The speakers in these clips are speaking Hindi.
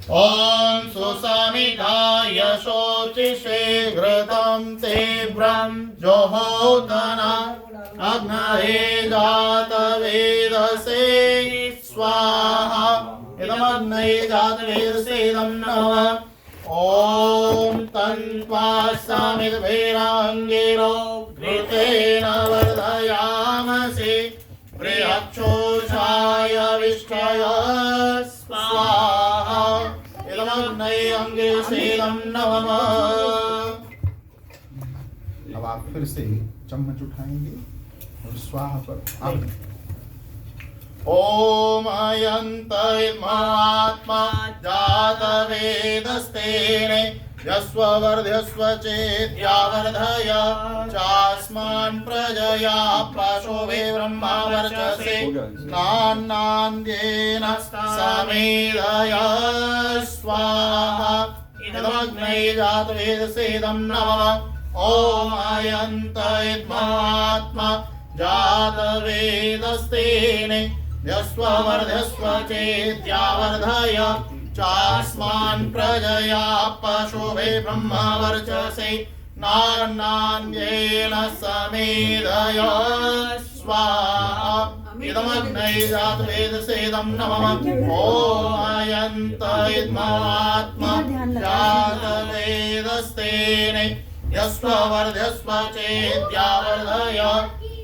ॐ सुसमिधाय शोचिशीघ्रतं तीव्रं जोहोदना अग्नये जातवेदसे स्वाहा इदमग्नये जातवेदसे इदं नमः ॐ तन्त्वा समिद्भिरङ्गिरो घृतेन वर्धयामसि बृहच्छोषाय विष्ठय स्वाहा इदमग्नये अङ्गिरसे इदं नमः। अब आप फिर से चम्मच उठाएंगे और स्वाहा पर आप ॐ अयन्तैर्मात्मा जातवेदस्तेने यस्वर्ध्यस्व चेद्यावर्धय चास्मान् प्रजया प्रशोभे ब्रह्मावर्चसे नान्नान्द्येन समेधय स्वाहा इदमग्नये जातवेदसे इदं नमः ॐ अयन्तैर्मात्मा जातवेदस्तेने यस्वर्ध्यस्व चेद्यावर्धय चास्मान् प्रजया पशुभे ब्रह्मवर्चसे नान्नान्येन समेधय स्वाहा इदमग्नये जातवेदसे इदं नमः ॐ अयन्तैर्मात्मा जातवेदस्तेने यस्वर्ध्यस्व चेद्यावर्धय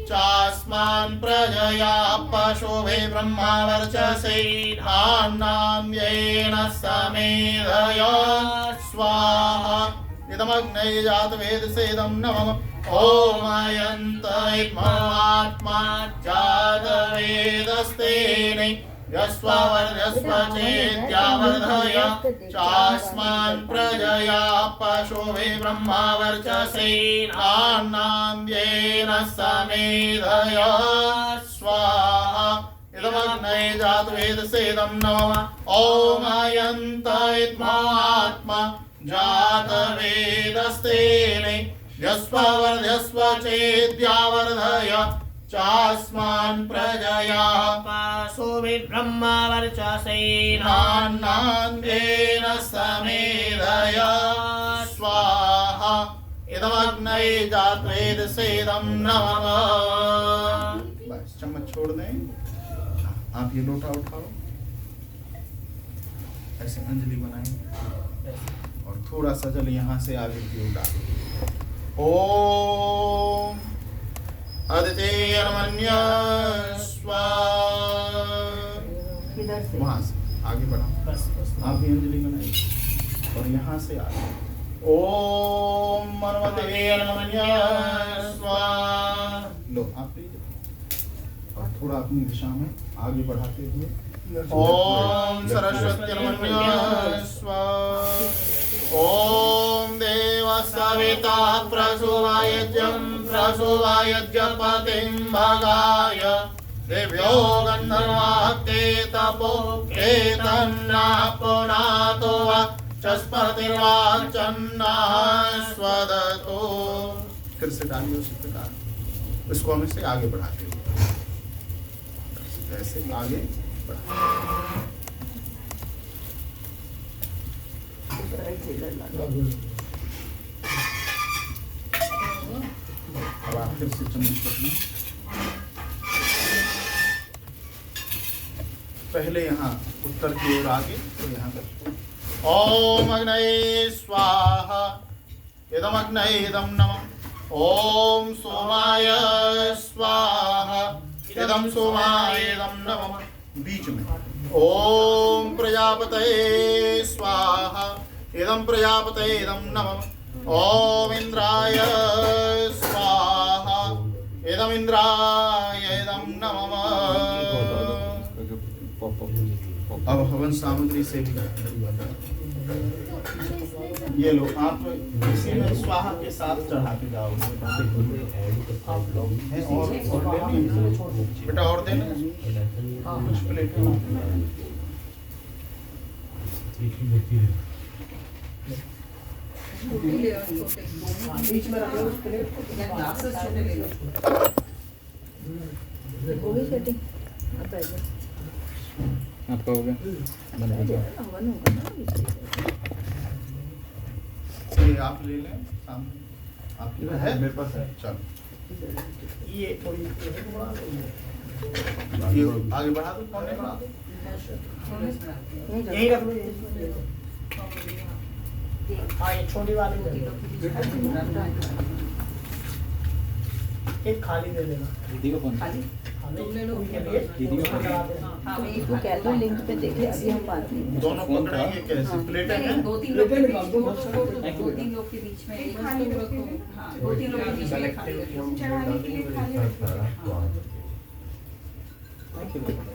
चास्मान् प्रजया पशुभे ब्रह्मवर्चसे नान्नान्येन समेधय स्वाहा इदमग्नये जातवेदसे इदं नमः ॐ अयन्तैर्मात्मा जातवेदस्तेने यस्वर्ध्यस्व चेद्यावर्धय चास्मान् प्रजया पशुभे ब्रह्मवर्चसे नान्नान्द्येन समेधय स्वाहा इदमग्नये जातवेदसे इदं नमः ॐ अयन्तैर्मात्मा जातवेदस्तेने यस्वर्ध्यस्व चेद्यावर्धय चास्मान् प्रजया पशुभे ब्रह्मवर्चसे नान्नान्द्येन समेधय स्वाहा इदमग्नये जातवेदसे इदं नमः। बस चम्मच छोड़ दें। आप ये लोटा उठाओ, ऐसे अंजलि बनाएंगे और थोड़ा सा जल यहाँ से आगे की ओर डालें। ओम अदितेयर्मन्य स्वाहा। वहाँ से आगे बढ़ाओ, आप भी अंजलि बनाइए और यहाँ से आगे। ओम मन्मथेयर्मन्य स्वाहा। लो आप लीजिए और थोड़ा अपनी दिशा में आगे बढ़ाते हुए ओम सरस्वत्यर्मन्य स्वाहा। ओम देव सविता प्रसुवायज्ञं प्रसुवायज्ञपतिं भगाय दिव्यो गन्धर्वाक्ते तपो एतन्नापुनातो वा चस्पतिर्वाचन्नः स्वदतो। फिर से डालिए उसी प्रकार, इसको हम इसे आगे बढ़ाते हुए ऐसे आगे बढ़ा। अब आप फिर से चम्मच पकड़ना। पहले यहाँ उत्तर की ओर आगे तो यहाँ तक। ओम अग्नये स्वाहा इदमग्नये इदं नमः। ओम सोमाय स्वाहा इदं सोमाय इदं नमः। बीच में ओम प्रजापतये स्वाहा इदं प्रजापतये इदं नमः। ओम इंद्राय स्वाहा इदं इंद्राय इदं नमः। अब हवन सामग्री से भी ये लो आप इसी में स्वाहा के साथ चढ़ा के जाओगे। और लेनी बेटा और देना। कुछ प्लेट बीच में रखो उस प्लेट या ग्लासेस छोटे ले लो। वो भी सेटिंग अब आपका हो गया बना दो। ये आप ले लें सामने आपके पास है मेरे पास है चलो ये थोड़ी ये आगे बढ़ा दो कौन नहीं बढ़ा दो यही रख लो हाँ ये छोटी वाली दे दो। एक खाली दे देना दीदी को फोन खाली तुम ले लो उनके लिए दीदी को फोन हाँ मैं वो कह दो लिंक पे देखे अभी हम बात नहीं दोनों पकड़ेंगे कैसे प्लेटें हैं दो तीन लोग के बीच में दो तीन लोग के बीच में एक खाली रखो हाँ दो तीन लोग के बीच में खाली रखो चढ़ाने के लिए खाली रखो।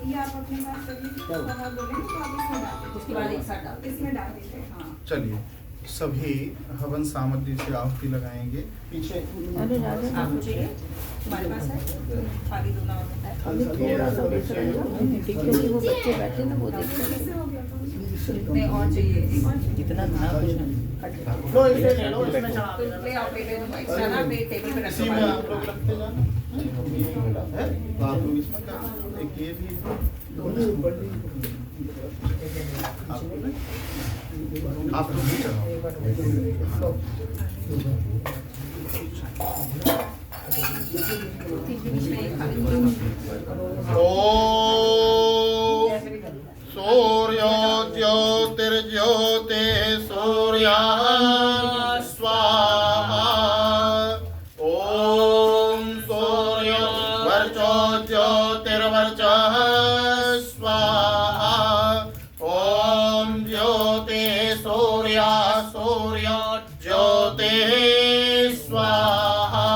ये आप अपने पास कर लीजिए तो आप बोलेंगे तो आप इसमें डाल दीजिए। उसके बाद एक साथ डाल दो इसमें डाल दीजिए। हाँ चलिए सभी हवन सामग्री से आहुति लगाएंगे पीछे अरे राजा आपको चाहिए तुम्हारे पास है खाली दो ना होता है अभी थोड़ा सा देख रहे हो क्योंकि वो बच्चे बैठे ना वो देख रहे कैसे हो गया तो नहीं और चाहिए कितना ना कुछ लो इसे ले लो इसमें चढ़ा तो देना ले आओ प्लेट में एक्स्ट्रा ना मैं टेबल पे इसी में आप लोग लगते जाना है तो आप लोग इसमें कर एक ये भी आप लोग भी चढ़ाओ बीच में एक खाली ओम सूर्यो ज्योतिर्ज्योति सूर्याः स्वाहा ओम सूर्यो वर्चो ज्योतिर्वर्चः स्वाहा ओम ज्योति सूर्या सूर्यो ज्योति स्वाहा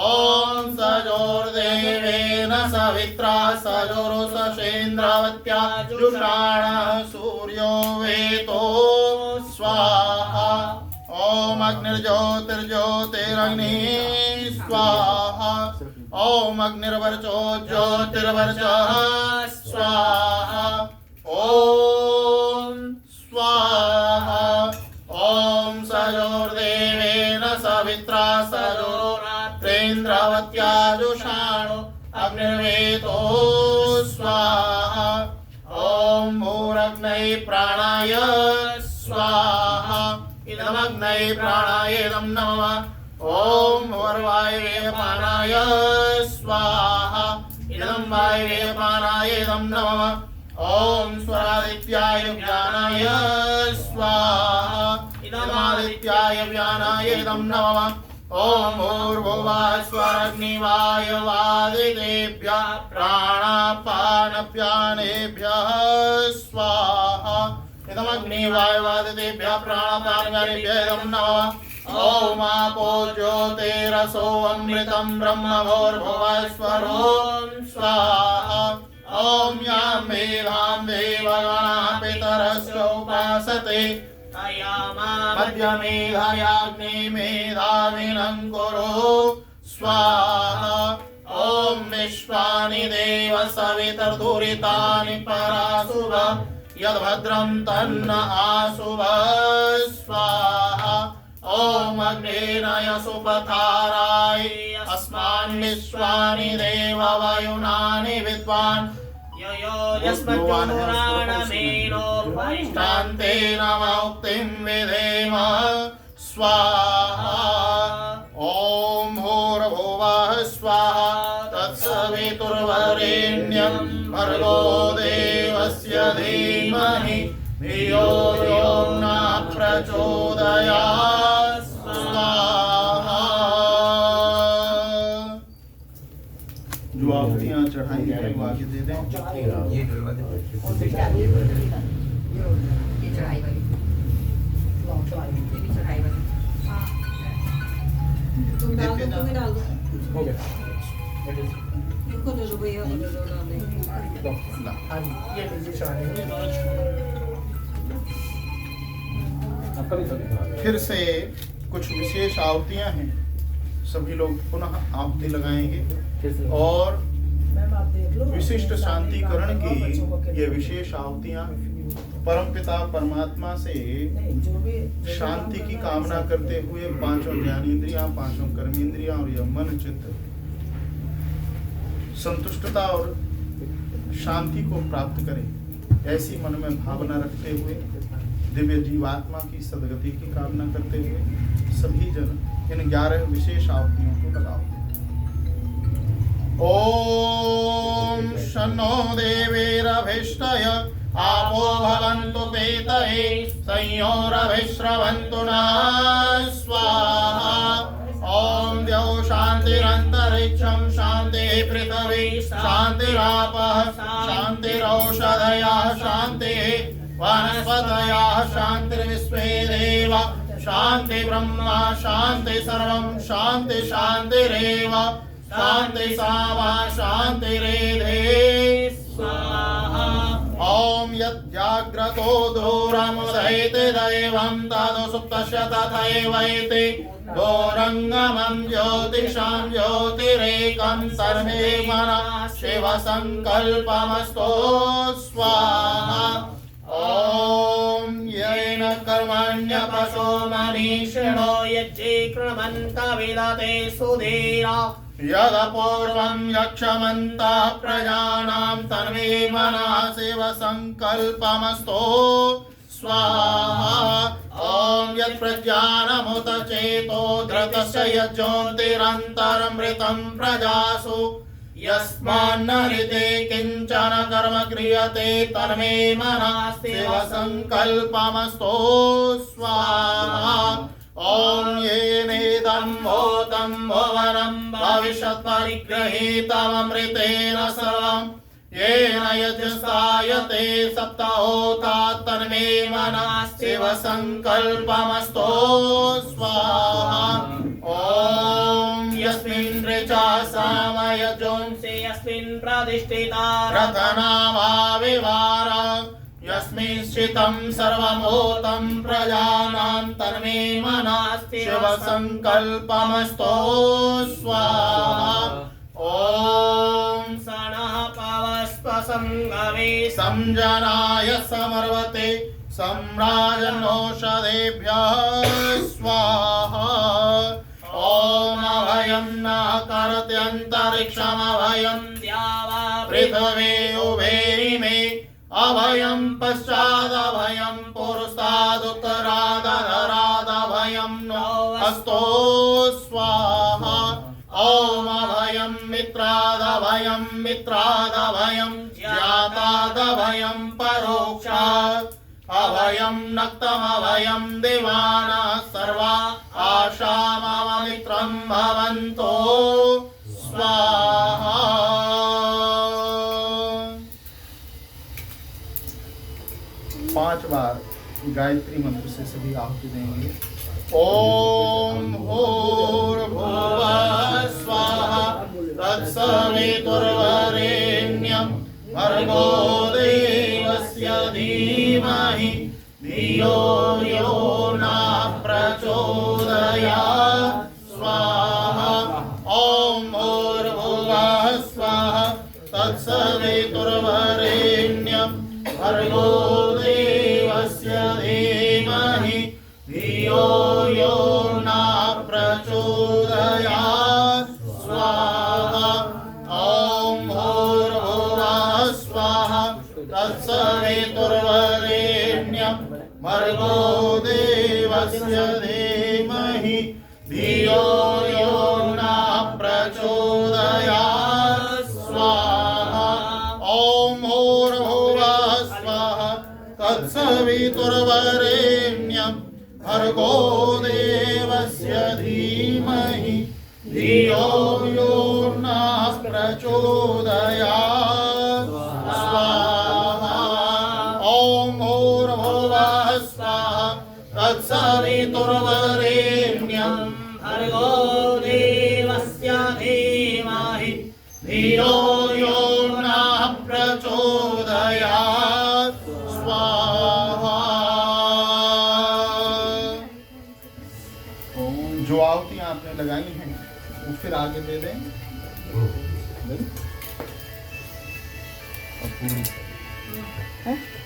ओम सजोर्देवेन सवित्रा सजोरुषेन्द्रावत्या जुषाणः सूर्यो वेतो स्वाहा ओम अग्निर्ज्योतिर्ज्योतिरग्निः स्वाहा ओम अग्निर्वर्चो ज्योतिर्वर्चः स्वाहा ओम स्वाहा ओम सजोर्देवेन सवित्रा सजोरात्रेन्द्रावत्या जुषाणो अग्निर्वेतो स्वाहा ओम भूरग्नये प्राणाय स्वाहा इदमग्नये प्राणाय इदं नमः ओम भूर्वायवे प्राणाय स्वाहा इदं वायवे प्राणाय इदं नमः ओम स्वरादित्याय व्यानाय स्वाहा इदमादित्याय व्यानाय इदं नमः ओम भूर्भुवः स्वरग्निवायवादितेभ्यः प्राणापानप्यानेभ्यः स्वाहा इदमग्निवायवादितेभ्यः प्राणापानप्यानेभ्यः इदं नमः ओम आपो ज्योतिरसो अमृतं ब्रह्म भूर्भुवः स्वरो स्वाहा ओम यां मेधां देवगणाः पितरस्योपासते मध्यमेधायाग्ने मेधाविनं कुरु स्वाहा ओम विश्वानि देव सवितर्दुरितानि पराशुभ यद्भद्रं तन्न आशुभ स्वाहा ओम अग्नेनयसुपथाराय अस्मान् विश्वानि देव वयुनानि विद्वान् यस्मद्पुराणमेनो मुक्तिं विधेम स्वाहा ओम भूर्भुवः स्वाहा तत्सवितुर्वरेण्यं भर्गो देवस्य धीमहि धियो यो न प्रचोदयात् स्वाहा। जो आहुतियाँ चढ़ाएंगे वो आगे दे दें। ये चढ़ाई वाली ये भी चढ़ाई वाली तुम डाल दो तुम्हें डाल दो हो गया इनको दे दो भैया दे दो डाल दे हाँ जी ये लीजिए चढ़ाएंगे फिर से कुछ विशेष आहुतियाँ हैं, सभी लोग पुनः आहुति लगाएंगे और मैम आप देख लो विशिष्ट शांतिकरण की ये विशेष आहुतियाँ परमपिता परमात्मा से जो भी शांति की कामना करते हुए पांचों ज्ञानेंद्रियां, पांचों कर्मेंद्रियां और यह मन चित्त संतुष्टता और शांति को प्राप्त करें। ऐसी मन में भावना रखते हुए दिव्य जीवात्मा की सदगति की कामना करते हुए सभी जन इन 11 विशेष आहुतियों को लगाओ। ओम शन्नो देवीरभिष्टय आपो भवन्तु पेतये संयोरभिश्रवन्तु नः स्वाहा। ओम द्यौ शान्तिरन्तरिक्षं शान्तिः पृथिवी शान्तिरापः शान्तिरौषधयः शान्तिः वनस्पतयः शान्तिर्विश्वे देव शान्ति ब्रह्मा शान्ति सर्वं शान्ति शान्तिरेव शान्ति सामा शान्तिरेधे स्वाहा। ओम यज्जाग्रतो दूरमुदयते दैवं तदुसुप्तस्य तथैवैति दोरङ्गमं ज्योतिषां ज्योतिरेकं सर्वे मनः शिवसङ्कल्पमस्तु स्वाहा। ओम येन कर्मण्यपशो मनीषिणो यज्ञे कृण्वन्तः विदते सुधीरा यदपूर्वं यक्षमन्तः प्रजानां तन्मे मनः शिवसङ्कल्पमस्तु स्वाहा। ओम यत्प्रज्ञानमुत चेतो धृतस्य यज्ञोतिरन्तरमृतं प्रजासु यस्मान्नरिते किञ्चन कर्म क्रियते तन्मे मनः शिवसङ्कल्पमस्तु स्वाहा। ओम येनेदं भूतं भुवनं भविष्यत् परिगृहीतममृतेन सर्वं येन यज्ञस्थायते सप्तहोता तन्मे मनः शिवसङ्कल्पमस्तु स्वाहा। ओम यस्मिन् ऋचा सामयजोंसि यस्मिन् प्रतिष्ठिता रथनामाविवार यस्मिंश्चितं सर्वभूतं प्रजानां तन्मे मनः शिवसङ्कल्पमस्तु स्वाहा। ओम सनः पवस्पसङ्गवे संजनाय समर्वते सम्राजनौषधेभ्यः स्वाहा। ओम अभयं न करत्यन्तरिक्षमभयं द्यावा पृथिवी उभेरिमे अभयं पश्चादभयं पुरस्तादुत्तरादधरादभयं नो अस्तु स्वाहा। ओम अभयं मित्रादभयं मित्रादभयं ज्ञातादभयं परोक्षात् अभयं नक्तमभयं दिवाना सर्वा आशा मम मित्रं भवन्तु स्वाहा। 5 बार गायत्री मंत्र से सभी आहुति देंगे। ओम भूर्भुवः स्वाहा तत्सवितुर्वरेण्यं भर्गो देवस्य धीमहि धियो यो नः प्रचोदयात् स्वाहा। ओम भूर्भुवः स्वाहा तत्सवितुर्वरेण्यं भर्गो देवस्य धीमहि धियो यो नः प्रचोदयात् स्वाहा। ओम भूर्भुवः स्वाहा तत्सवितुर्वरेण्यं भर्गो देवस्य धीमहि धियो यो नः प्रचोदयात् स्वाहा। ओम भूर्भुवः स्वाहा तत्सवितुर्वरेण्यं भर्गो देवस्य धीमहि धियो यो नः प्रचोदयात् स्वाहा। ओम भूर्भुवः स्वाहा तत्सवितुर्वरेण्यं भर्गो देवस्य धीमहि धियो यो नः प्रचोदयात् स्वाहा। जो आहुतियां आपने लगाई हैं वो फिर आगे दे दें।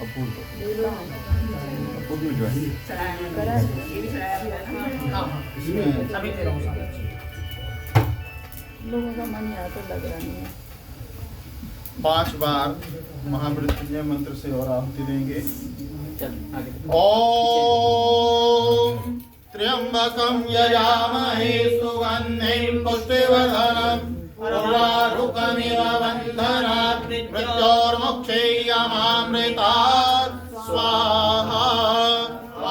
अपूर्व जो है अभी दे रहा हूँ साथ। लोगों का मन यहाँ तो लग रहा नहीं है। 5 बार महामृत्युंजय मंत्र से और आहुति देंगे। चल आगे। ओम त्र्यंबकं यजामहे सुगंधिं पुष्टिवर्धनम् उर्वारुकमिव बन्धनात् मृत्योर्मुक्षीयमामृतात् स्वाहा।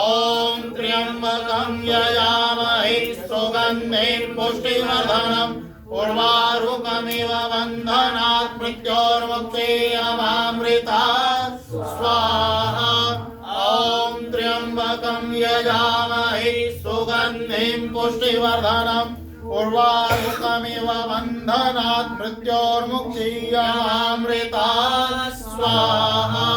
ओम त्र्यंबकं यजामहे सुगंधिं पुष्टिवर्धनम् उर्वारुकमिव बन्धनात् मृत्योर्मुक्षीयमामृतात् स्वाहा। ओम त्र्यंबकं यजामहे सुगंधिं पुष्टिवर्धनम् उर्वारुकमिव बन्धनात् मृत्योर्मुक्षीयमामृतात् स्वाहा।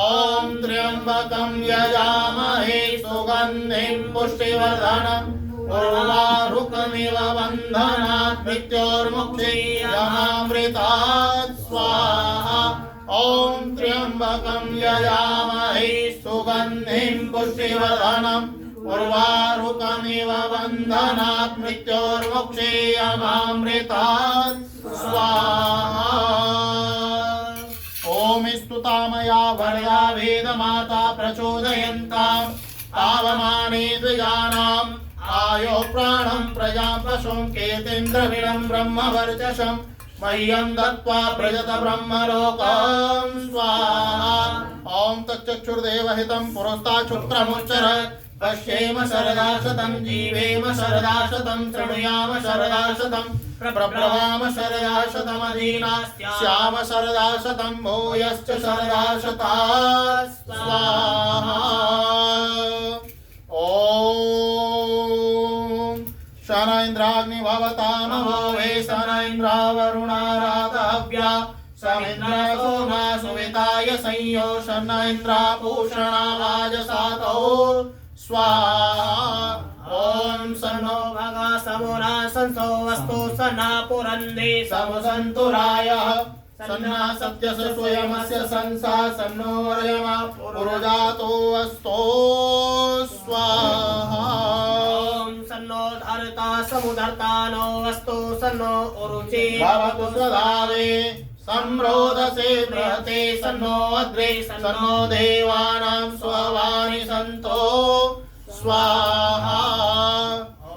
ओम त्र्यंबकं यजामहे सुगंधिं पुष्टिवर्धनम् उर्वारुकमिव बन्धनात् मृत्योर्मुक्षीयमामृतात् स्वाहा। ओम त्र्यंबकं यजामहे सुगंधिं पुष्टिवर्धनम् उर्वारुकमिव बन्धनात् मृत्योर्मुक्षीयमामृतात् स्वाहा। ओम स्तुतामया भर्या वेदमाता प्रचोदयन्ताम् आवमाने द्विजानाम् आयो प्राणं प्रजां पशुं केतेन्द्रविणं ब्रह्मवर्चसं मह्यं दत्त्वा प्रजत ब्रह्मलोकं स्वाहा। ओम तच्चक्षुर्देवहितं पुरस्ताच्छुक्रमुच्चर पश्येम शरदा शतं जीवेम शरदा शतं शृणुयाम शरदा शतं प्रब्रवाम शरदा शतमधीना स्याम शरदा शतं भूयश्च शरदा शता स्वाहा। ओम शन इंद्राग्नि भवतामभवे शन इंद्रावरुणा रातव्या समिन्द्र सोमा सुविताय संयो शन इंद्रा पूषणा वाजसातो स्वाहा। ओम सन्नो भगा समुना संसो वस्तु सन्ना पुरन्दे समसन्तुरायः सन्ना सत्यस्य स्वयमस्य संसा सन्नो वर्यमा पुरुजातो अस्तो स्वाहा। ओम सन्नो धर्ता समुधर्ता नो वस्तु सन्नो उरुचे भवतु सदावे संरोधसे बृहते सन्नो अग्रे सन्नो देवानां स्ववानि सन्तो स्वाहा।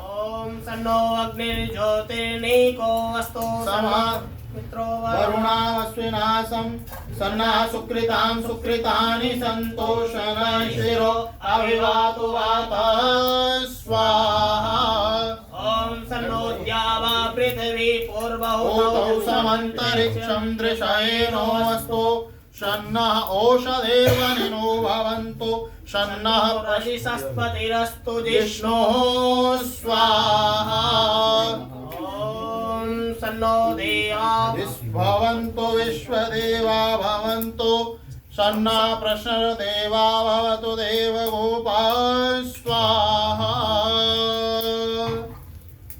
ओम सन्नो अग्निर्ज्योतिर्नीको वस्तु समा मित्रो वरुणावस्विनाशं सन्ना सुकृतां सुकृतानि सन्तोषणशिरो अभिवातु वातः स्वाहा। ओम सन्नो द्यावा पृथिवी पूर्वहुतौ भूतौ समन्तरिक्षं दृशयेनो अस्तु शन्नः ओषधेर्वनिनो भवन्तु शन्नः प्रशिषस्पतिरस्तु जिष्णुः स्वाहा। ओम सन्नो देवा भवन्तु विश्वदेवा भवन्तु शन्नः प्रश्नदेवा भवतु देवगोपा स्वाहा।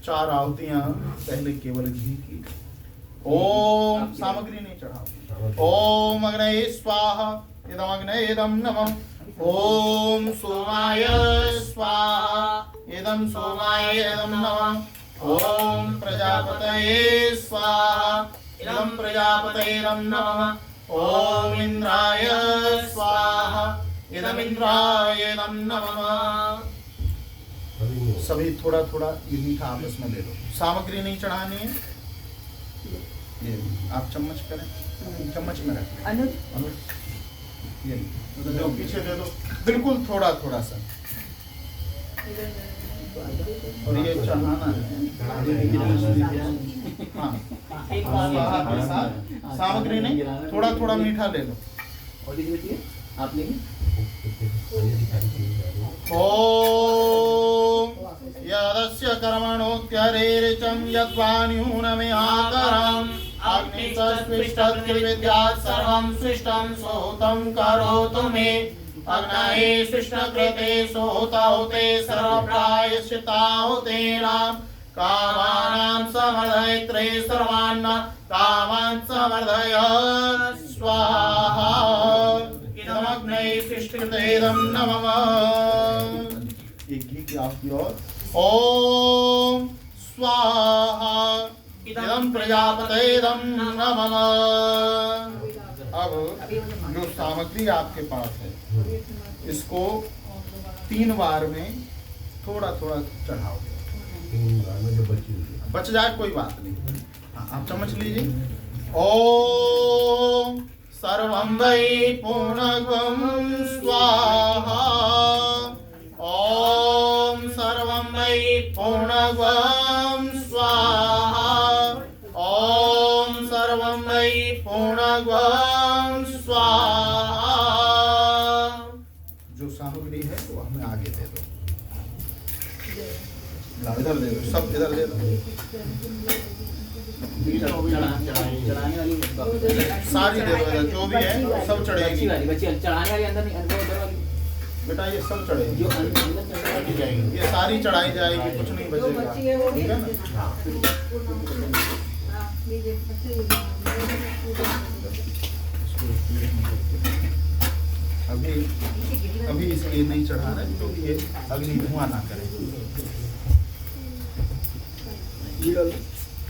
4 आहुतियां पहले केवल घी की। ओम सामग्री नहीं चढ़ाओ। ओम अग्नये स्वाहा इदमग्नये इदं नमः। ओम सोमाय स्वाहा इदं सोमाय इदं नमः। ओम प्रजापतये स्वाहा इदं प्रजापतये इदं नमः। ओम इंद्राय स्वाहा इदं इंद्राय इदं नमः। सभी थोड़ा थोड़ा ये मीठा आपस में ले लो। सामग्री नहीं चढ़ानी है। ये आप चम्मच करें, चम्मच में रखें। अनुज ये जो पीछे दे दो, बिल्कुल थोड़ा थोड़ा सा। और ये चढ़ाना है। हाँ, स्वाहा के साथ सामग्री नहीं, थोड़ा थोड़ा मीठा ले लो। आप लेंगे ओम यदस्य कर्मणोऽत्यरेरिचं यद्वान्यूनमिहाकरम् अग्निस्विष्टद्विद्यात् सर्वं सृष्टं सोतं करोतु मे। अग्नये सृष्टकृते सोताहुते सर्वप्रायश्चिताहुतेनां कामानां समर्धयत्रे सर्वान् कामान् समर्धय स्वाहा। इदमग्नये सृष्टकृतेदं नमः। एक घी की आहुति और। ओम स्वाहा इदं प्रजापतेदं नमः। अब जो सामग्री आपके पास है इसको 3 बार में थोड़ा थोड़ा चढ़ाओ। बच जाए कोई बात नहीं। हाँ, आप चम्मच लीजिए। ओम सर्वं वै पूर्णगं स्वाहा। ओम सर्वं वै पूर्णगं स्वाहा। ओम सर्वं वै पूर्णगं स्वाहा। जो सामग्री है वो हमें आगे दे दो। इधर दे दो, सब इधर दे दो। चढ़ाने वाली सारी दे दो इधर, जो भी है सब चढ़ेगी। चढ़ाने वाली अंदर नहीं, अंदर उधर वाली बेटा ये सब चढ़ेगी, जो अंदर चढ़ाई जाएगी। ये सारी चढ़ाई जाएगी, कुछ नहीं बचेगा। ठीक है ना? अभी अभी इसलिए नहीं चढ़ाना है क्योंकि ये अग्नि धुआं ना करे।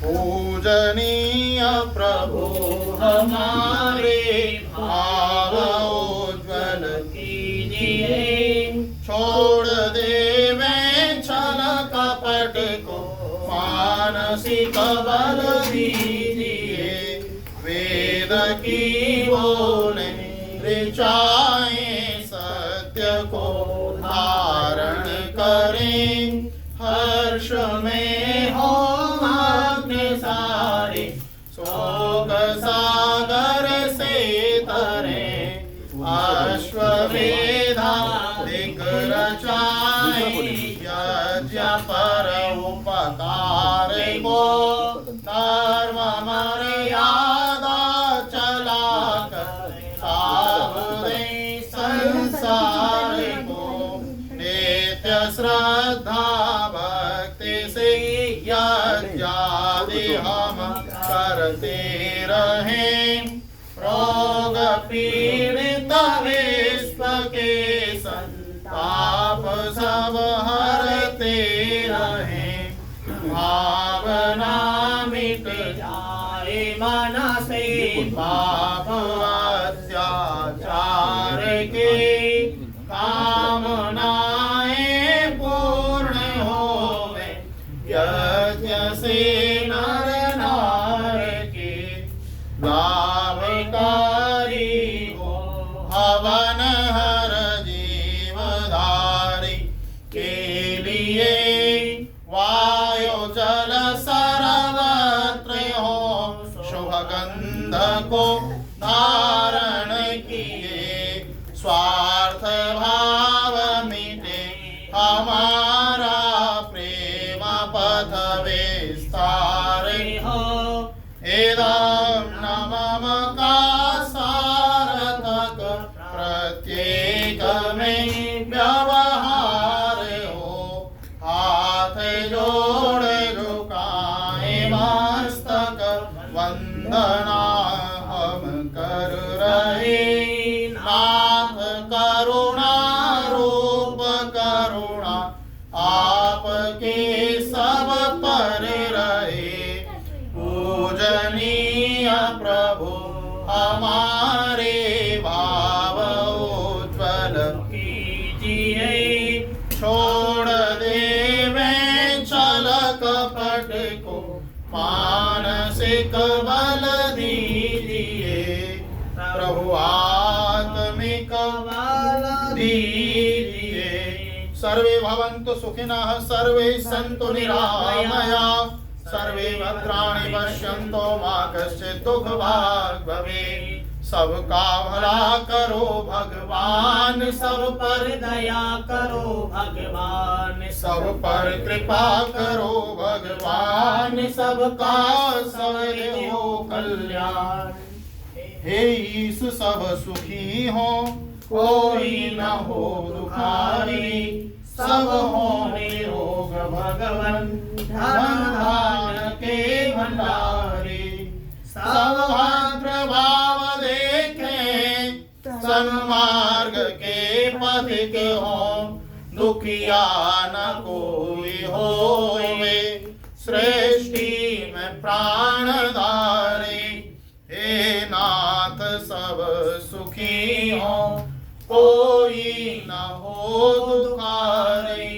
पूजनीय प्रभु हमारे भाव उज्ज्वल कीजिए। छोड़ देवे छल कपट को मानसिक बल दीजिए। वेद की बोले ऋचाएं सत्य को धारण करें। हर्ष में हो सारे शोक सागर से तरे। अश्वमेधा दिग्रचाए यज्ञ पर उपकार को। धर्म मर्यादा चला कर सावरे संसार को। नित्य श्रद्धा भक्ति से यज्ञादि हम करते रहें। रोग पीड़ित विश्व के संताप सब हरते रहें। भावना मिट जाए मन से पाप अत्याचार के। कामनाएं पूर्ण होवे यज्ञ से नर नार के। लाभकारी हो हवन हर जीवधारी के लिए। वायु जल सर्वत्र हो शुभ गंध को धारण किए। स्वार्थ भाव मिटे हमारा प्रेम पथ विस्तार हो। इदं नमः का सार्थक प्रत्येक में व्यवहार हो। हाथ जोड़ झुकाए मस्तक वंदना हम कर रहे। नाथ करुणा रूप करुणा आपके सब पर रहे। पूजनीय प्रभु हमारे भाव उज्ज्वल कीजिए। छोड़ देवे छल कपट को मानसिक बल दीजिए। प्रभु आत्मिक बल दीजिए। सर्वे भवन्तु सुखिनः सर्वे सन्तु निरामया। सर्वे भद्राणि पश्यन्तु मा कश्चित् दुःखभाग् भवेत्। सबका भला करो भगवान, सब पर दया करो भगवान। सब पर कृपा करो भगवान, सबका सवरे हो कल्याण। हे ईश सब सुखी हो कोई न हो दुखारी। सब हो निरोग भगवन धन धान के भंडारी। सब भाव देखे सन्मार्ग के पथिक हो। दुखिया न कोई होवे सृष्टि में प्राणधारी। हे नाथ सब दुखारे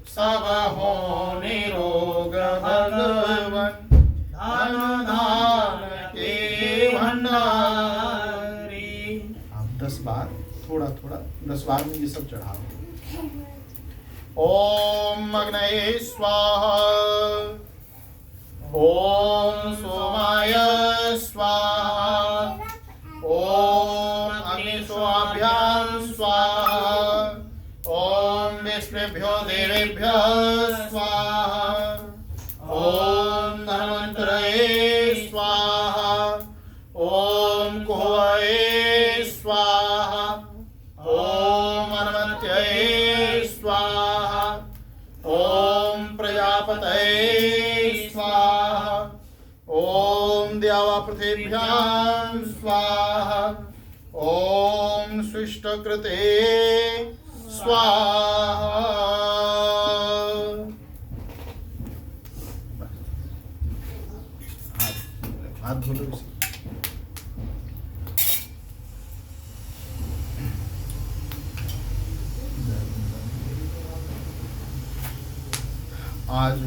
सब हो निरोग भगवन धन धान के भंडारी। आप 10 बार थोड़ा थोड़ा 10 बार में ये सब चढ़ाओ। ओम अग्नये स्वाहा, ओम सोमाय स्वाहा, ओम अग्निशोभ्यां स्वाहा, ओम विष्णुभ्यो देवेभ्यः स्वाहा, ओम धन्वन्तरये स्वाहा, ओम कुहवे स्वाहा, ओम हनुमत्यै स्वाहा, ओम प्रजापतये स्वाहा, ओम देवापृथिभ्यां स्वाहा, ओम सृष्टकृते स्वाहा। हाथ धो लो इसे। आज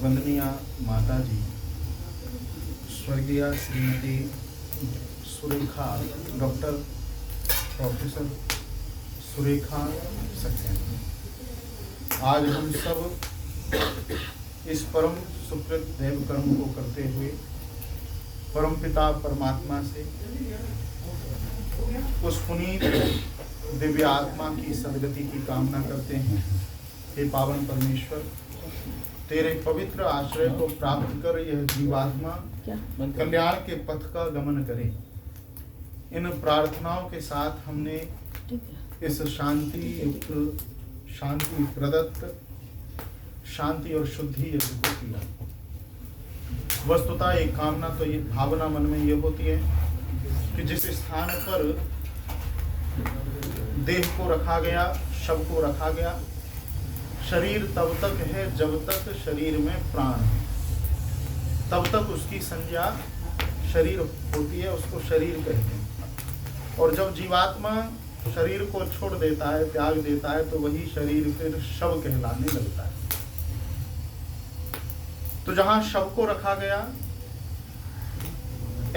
वंदनीय माता जी स्वर्गीय श्रीमती सुरेखा, डॉक्टर प्रोफेसर सुरेखा सक्सेना, आज हम सब इस परम सुकृत देव कर्म को करते हुए परमपिता परमात्मा से उस पुनीत दिव्य आत्मा की सदगति की कामना करते हैं। हे पावन परमेश्वर, तेरे पवित्र आश्रय को प्राप्त कर यह जीवात्मा कल्याण के पथ का गमन करे। इन प्रार्थनाओं के साथ हमने इस शांति युक्त, शांति प्रदत्त, शांति और शुद्धि यज्ञ को किया। वस्तुतः एक कामना तो ये भावना मन में ये होती है कि जिस स्थान पर देह को रखा गया, शव को रखा गया, शरीर तब तक है जब तक शरीर में प्राण है, तब तक उसकी संज्ञा शरीर होती है, उसको शरीर कहते हैं। और जब जीवात्मा शरीर को छोड़ देता है, त्याग देता है, तो वही शरीर फिर शव कहलाने लगता है। तो जहां शव को रखा गया,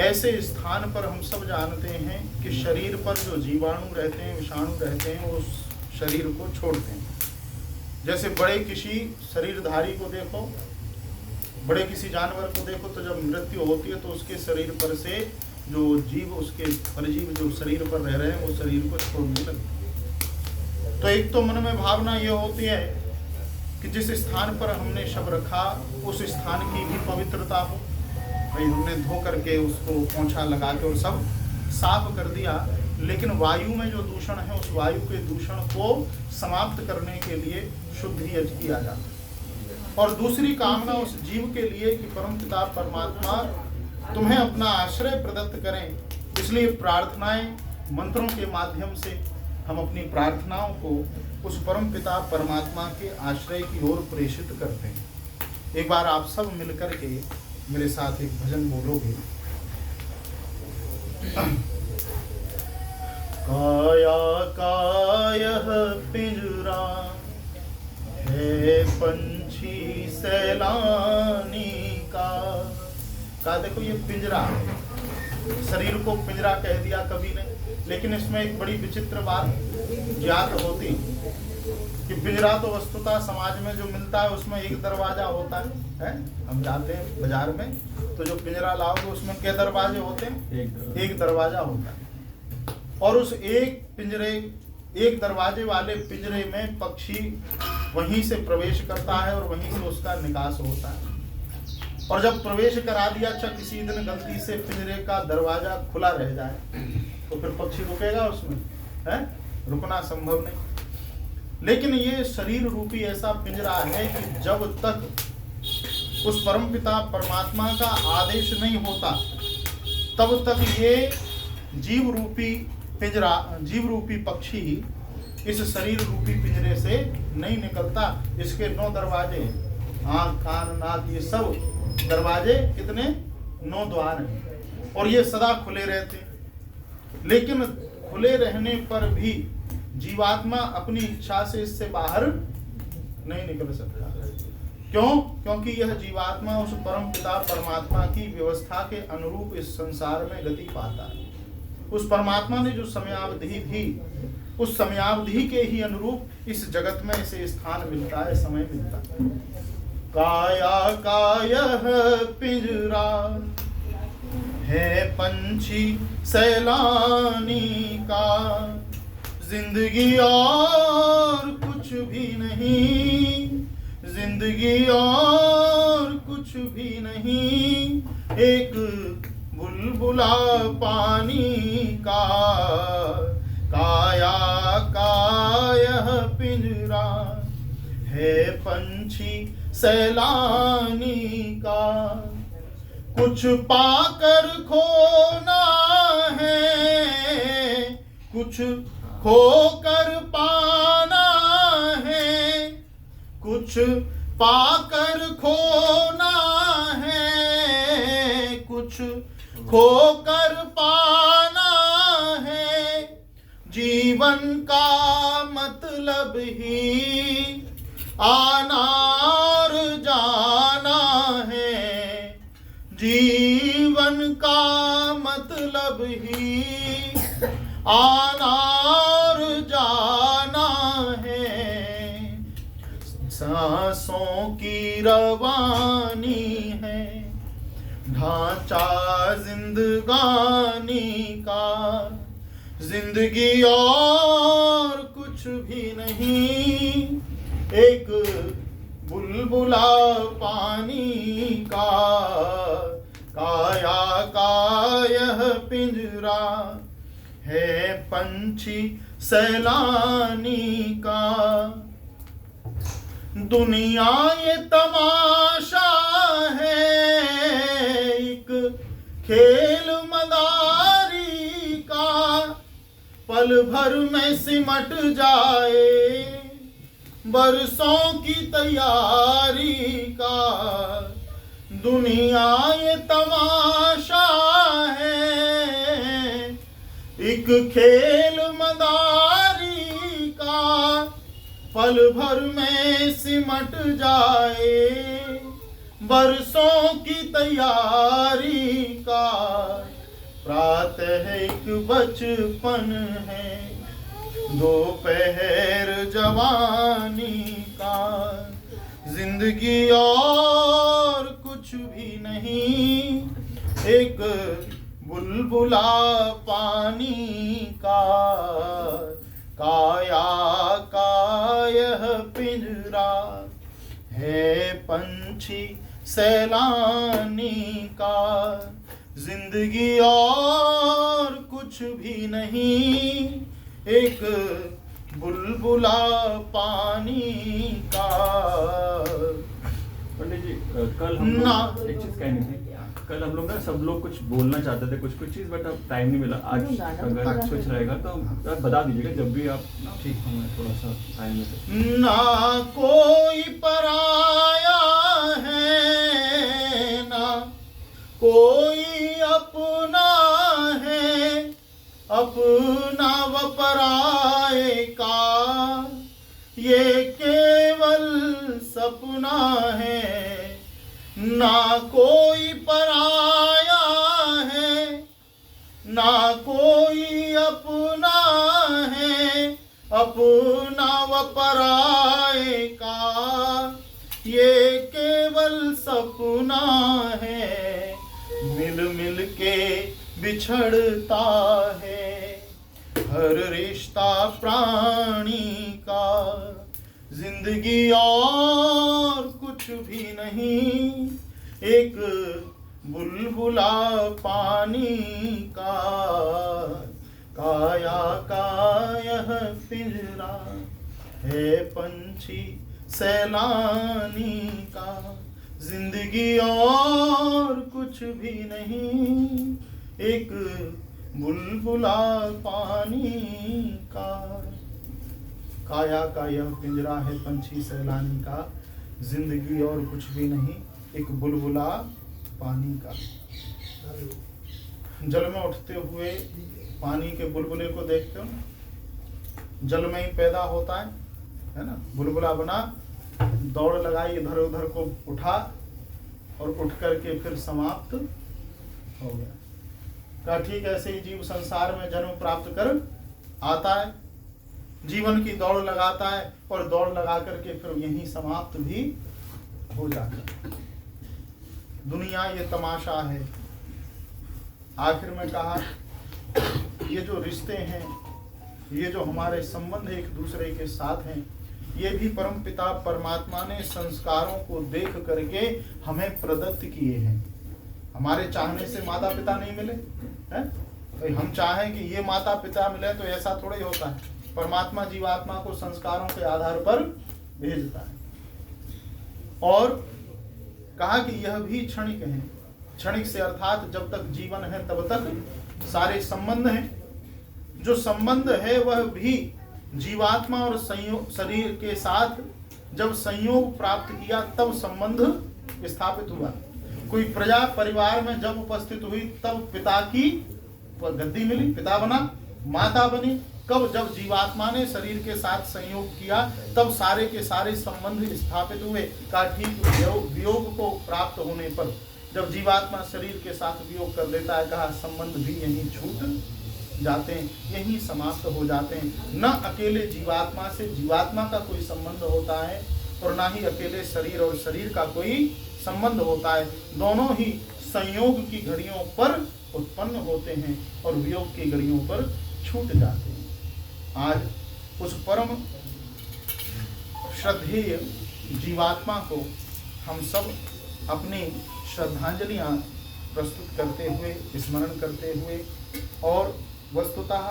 ऐसे स्थान पर हम सब जानते हैं कि शरीर पर जो जीवाणु रहते हैं, विषाणु रहते हैं, उस शरीर को छोड़ते हैं। जैसे बड़े किसी शरीरधारी को देखो, बड़े किसी जानवर को देखो, तो जब मृत्यु होती है तो उसके शरीर पर से जो जीव, उसके परजीव जो शरीर पर रह रहे हैं, वो शरीर को छोड़ने लगते। तो एक तो मन में भावना ये होती है कि जिस स्थान पर हमने शव रखा, उस स्थान की भी पवित्रता हो। भाई हमने धो करके उसको पोंछा लगा के और सब साफ कर दिया, लेकिन वायु में जो दूषण है, उस वायु के दूषण को समाप्त करने के लिए शुद्ध यज्ञ किया जाता है। और दूसरी कामना उस जीव के लिए कि परमपिता परमात्मा तुम्हें अपना आश्रय प्रदत्त करें, इसलिए प्रार्थनाएं मंत्रों के माध्यम से हम अपनी प्रार्थनाओं को उस परमपिता परमात्मा के आश्रय की ओर प्रेषित करते हैं। एक बार आप सब मिलकर के मेरे साथ एक भजन बोलोगे। काया कायः पिंजरा है पंछी सैलानी का देखो ये पिंजरा है। शरीर को पिंजरा कह दिया कवि ने, लेकिन इसमें एक बड़ी विचित्र बात ज्ञात होती कि पिंजरा तो वस्तुतः समाज में जो मिलता है उसमें एक दरवाजा होता है। हम जाते हैं बाजार में तो जो पिंजरा लाओगे उसमें क्या दरवाजे होते हैं? एक दरवाजा होता है। और उस एक दरवाजे वाले पिंजरे में पक्षी वहीं से प्रवेश करता है और वहीं से उसका निकास होता है। और जब प्रवेश करा दिया, अच्छा किसी दिन गलती से पिंजरे का दरवाजा खुला रह जाए तो फिर पक्षी रुकेगा उसमें? है रुकना संभव नहीं। लेकिन ये शरीर रूपी ऐसा पिंजरा है कि जब तक उस परमपिता परमात्मा का आदेश नहीं होता तब तक ये जीव रूपी पक्षी इस शरीर रूपी पिंजरे से नहीं निकलता। इसके 9 दरवाजे, आँख, कान, नाक, ये सब दरवाजे कितने? 9 द्वार हैं और ये सदा खुले रहते। लेकिन खुले रहने पर भी जीवात्मा अपनी इच्छा से इससे बाहर नहीं निकल सकता। क्यों? क्योंकि यह जीवात्मा उस परम पिता परमात्मा की व्यवस्था के अनुरूप इस संसार में गति पाता है। उस परमात्मा ने जो समयावधि दी, उस समयावधि के ही अनुरूप इस जगत में इसे स्थान मिलता है, समय मिलता है। काया कायः पिंजरा है पंछी सैलानी का, जिंदगी और कुछ भी नहीं, जिंदगी और कुछ भी नहीं, एक बुलबुला पानी का। काया कायः पिंजरा है पंछी सैलानी का, कुछ पाकर खोना है, कुछ खोकर पाना है, कुछ पाकर खोना है, कुछ खोकर पाना है। जीवन का मतलब ही आना और जाना है, जीवन का मतलब ही आना और जाना है। सांसों की रवानी है, ढांचा जिंदगानी का, जिंदगी और कुछ भी नहीं, एक बुलबुला पानी का। काया कायः पिंजरा है पंछी सैलानी का। दुनिया ये तमाशा है, एक खेल मदारी का, पल भर में सिमट जाए बरसों की तैयारी का। दुनिया ये तमाशा है, एक खेल मदारी का, पल भर में सिमट जाए बरसों की तैयारी का। प्रातः एक बचपन है, दोपहर जवानी का, जिंदगी और कुछ भी नहीं, एक बुलबुला पानी का। काया कायः पिंजरा है पंछी सैलानी का, जिंदगी और कुछ भी नहीं, एक बुलबुला पानी का। पंडित जी कल हम लोग एक चीज कहनी थी। कल हम लोग ना सब लोग कुछ बोलना चाहते थे, कुछ चीज, बट अब टाइम नहीं मिला। आज अगर कुछ रहेगा तो आप बता दीजिएगा जब भी आप ठीक हमें थोड़ा सा टाइम मिले। ना कोई पराया है, ना कोई अपना है, अपना व पराये का ये केवल सपना है। ना कोई पराया है, ना कोई अपना है, अपना व पराये का ये केवल सपना है। मिल मिल के बिछड़ता है हर रिश्ता प्राणी का, जिंदगी और कुछ भी नहीं, एक बुलबुला पानी का। काया कायः पिंजरा है पंछी सैलानी का, जिंदगी और कुछ भी नहीं, एक बुलबुला पानी का। काया का यह पिंजरा है पंछी सैलानी का, जिंदगी और कुछ भी नहीं, एक बुलबुला पानी का। जल में उठते हुए पानी के बुलबुले को देखते हो, जल में ही पैदा होता है ना। बुलबुला बना, दौड़ लगाई, इधर उधर को उठा और उठ करके फिर समाप्त हो गया। का ठीक ऐसे ही जीव संसार में जन्म प्राप्त कर आता है, जीवन की दौड़ लगाता है और दौड़ लगा करके फिर यहीं समाप्त भी हो जाता है। दुनिया ये तमाशा है। आखिर में कहा ये जो रिश्ते हैं, ये जो हमारे संबंध एक दूसरे के साथ हैं, ये भी परम पिता परमात्मा ने संस्कारों को देख करके हमें प्रदत्त किए हैं। हमारे चाहने से माता पिता नहीं मिले हैं? तो हम चाहें कि ये माता पिता मिले तो ऐसा थोड़ा ही होता है। परमात्मा जीवात्मा को संस्कारों के आधार पर भेजता है। और कहा कि यह भी क्षणिक है। क्षणिक से अर्थात जब तक जीवन है तब तक सारे संबंध हैं। जो संबंध है वह भी जीवात्मा और संयोग शरीर के साथ जब संयोग प्राप्त किया तब संबंध स्थापित हुआ। कोई प्रजा परिवार में जब उपस्थित हुई तब पिता की गद्दी मिली, पिता बना, माता बनी। कब? जब जीवात्मा ने शरीर के साथ संयोग किया तब सारे के सारे संबंध स्थापित हुए। का ठीक वियोग को प्राप्त होने पर जब जीवात्मा शरीर के साथ वियोग कर लेता है, कहा संबंध भी यहीं छूट जाते हैं, यहीं समाप्त हो जाते हैं। न अकेले जीवात्मा से जीवात्मा का कोई संबंध होता है और ना ही अकेले शरीर और शरीर का कोई संबंध होता है। दोनों ही संयोग की घड़ियों पर उत्पन्न होते हैं और वियोग की घड़ियों पर छूट जाते हैं। आज उस परम श्रद्धेय जीवात्मा को हम सब अपनी श्रद्धांजलियां प्रस्तुत करते हुए, स्मरण करते हुए, और वस्तुतः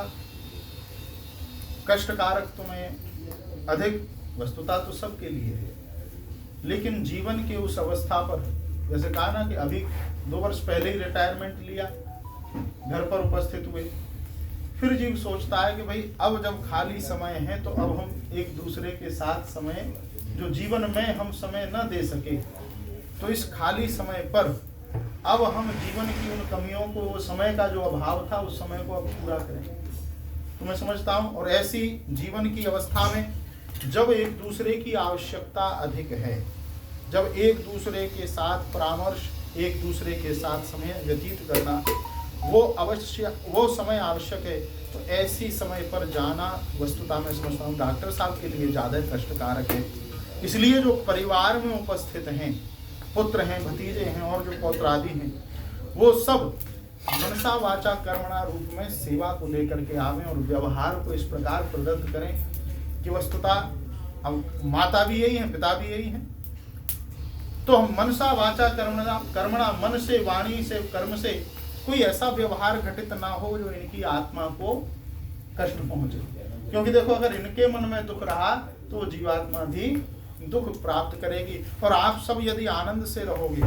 कष्टकारक तुम्हें अधिक वस्तुतः तो सबके लिए है, लेकिन जीवन के उस अवस्था पर, जैसे कहा ना कि अभी 2 वर्ष पहले ही रिटायरमेंट लिया, घर पर उपस्थित हुए, फिर जीव सोचता है कि भाई अब जब खाली समय है तो अब हम एक दूसरे के साथ समय, जो जीवन में हम समय न दे सके, तो इस खाली समय पर अब हम जीवन की उन कमियों को, वो समय का जो अभाव था उस समय को अब पूरा करें। तो मैं समझता हूँ, और ऐसी जीवन की अवस्था में जब एक दूसरे की आवश्यकता अधिक है, जब एक दूसरे के साथ परामर्श, एक दूसरे के साथ समय व्यतीत करना वो समय आवश्यक है, तो ऐसी समय पर जाना वस्तुतः मैं समझता हूँ डॉक्टर साहब के लिए ज़्यादा कष्टकारक है। इसलिए जो परिवार में उपस्थित हैं, पुत्र हैं, भतीजे हैं और जो पौत्र आदि हैं, वो सब मनसा वाचा कर्मणा रूप में सेवा को लेकर के आवें और व्यवहार को इस प्रकार प्रदत्त करें कि वस्तुतः अब माता भी यही है, पिता भी यही है, तो हम मनसा वाचा कर्मणा, मन से, वाणी से, कर्म से कोई ऐसा व्यवहार घटित ना हो जो इनकी आत्मा को कष्ट पहुंचे। क्योंकि देखो, अगर इनके मन में दुख रहा तो जीवात्मा भी दुख प्राप्त करेगी। और आप सब यदि आनंद से रहोगे,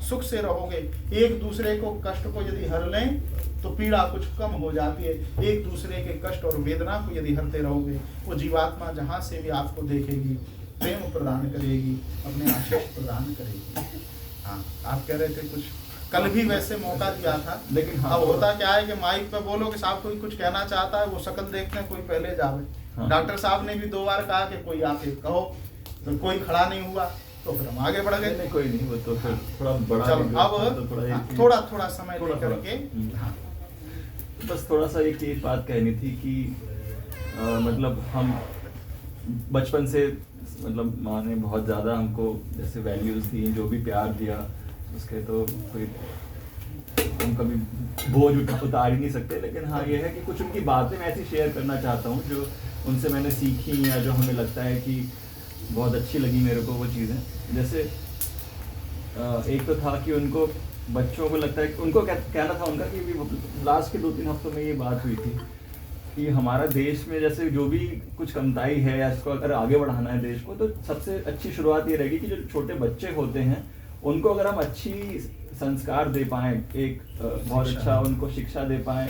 सुख से रहोगे, एक दूसरे को कष्ट को यदि हर लें तो पीड़ा कुछ कम हो जाती है। एक दूसरे के कष्ट और वेदना को यदि हरते रहोगे, वो जीवात्मा जहाँ से भी आपको देखेगी प्रेम प्रदान करेगी, अपने आशीष प्रदान करेगी। हाँ, आप कह रहे थे कुछ, कल भी वैसे मौका दिया था, लेकिन अब होता क्या है कि माइक पे बोलो कि साहब कोई कुछ कहना चाहता है, वो शक्ल देखते हैं, कोई पहले जावे। हाँ। डॉक्टर साहब ने भी 2 बार कहा कि कोई आके कहो, तो कोई खड़ा नहीं हुआ, तो फिर हम आगे बढ़ गए। नहीं, कोई नहीं, वो तो फिर थोड़ा बड़ा, अब थोड़ा समय लेकर के। हाँ, बस थोड़ा सा एक चीज बात कहनी थी कि मतलब हम बचपन से, मतलब माँ ने बहुत ज़्यादा हमको जैसे वैल्यूज़ दी, जो भी प्यार दिया उसके तो कोई हम कभी बोझ उतार ही नहीं सकते। लेकिन हाँ, ये है कि कुछ उनकी बातें मैं ऐसी शेयर करना चाहता हूँ जो उनसे मैंने सीखी या जो हमें लगता है कि बहुत अच्छी लगी मेरे को वो चीज़ें। जैसे एक तो था कि उनको, बच्चों को लगता है कि उनको कहना था उनका कि लास्ट के 2-3 हफ्तों में ये बात हुई थी कि हमारा देश में जैसे जो भी कुछ कमताई है या इसको अगर आगे बढ़ाना है देश को, तो सबसे अच्छी शुरुआत ये रहेगी कि जो छोटे बच्चे होते हैं उनको अगर हम अच्छी संस्कार दे पाएँ, एक बहुत अच्छा उनको शिक्षा दे पाएँ,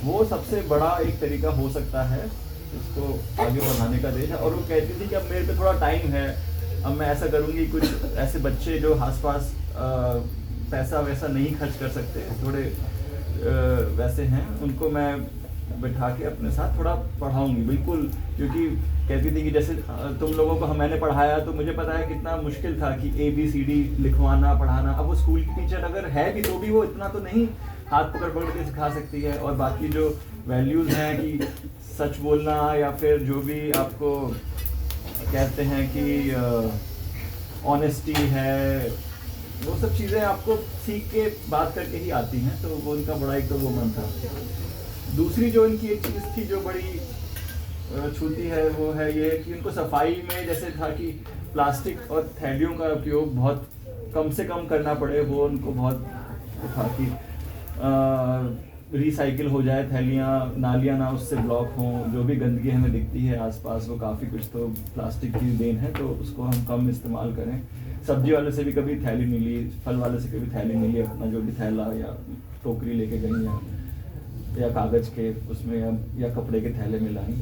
वो सबसे बड़ा एक तरीका हो सकता है इसको आगे बढ़ाने का देश है। और वो कहती थी कि अब मेरे पे थोड़ा टाइम है, अब मैं ऐसा करूँगी, कुछ ऐसे बच्चे जो आसपास पैसा वैसा नहीं खर्च कर सकते, थोड़े वैसे हैं, उनको मैं बैठा के अपने साथ थोड़ा पढ़ाऊंगी बिल्कुल, क्योंकि कहती थी कि जैसे तुम लोगों को मैंने पढ़ाया तो मुझे पता है कितना मुश्किल था कि ABCD लिखवाना पढ़ाना। अब वो स्कूल की टीचर अगर है भी तो भी वो इतना तो नहीं हाथ पकड़ पकड़ के सिखा सकती है। और बाकी जो वैल्यूज़ हैं कि सच बोलना या फिर जो भी आपको कहते हैं कि ऑनेस्टी है, वो सब चीज़ें आपको सीख के बात करके ही आती हैं। तो वो उनका बड़ा एक तो वो मन था। दूसरी जो इनकी एक चीज़ थी जो बड़ी छूती है वो है ये कि उनको सफाई में जैसे था कि प्लास्टिक और थैलियों का उपयोग बहुत कम से कम करना पड़े, वो उनको बहुत था कि रिसाइकिल हो जाए थैलियाँ, नालियाँ ना उससे ब्लॉक हों, जो भी गंदगी हमें दिखती है आसपास वो काफ़ी कुछ तो प्लास्टिक की देन है, तो उसको हम कम इस्तेमाल करें। सब्जी वाले से भी कभी थैली मिली, फल वाले से कभी थैली मिली, अपना जो भी थैला या टोकरी लेके गई या कागज़ के उसमें या कपड़े के थैले में लाई,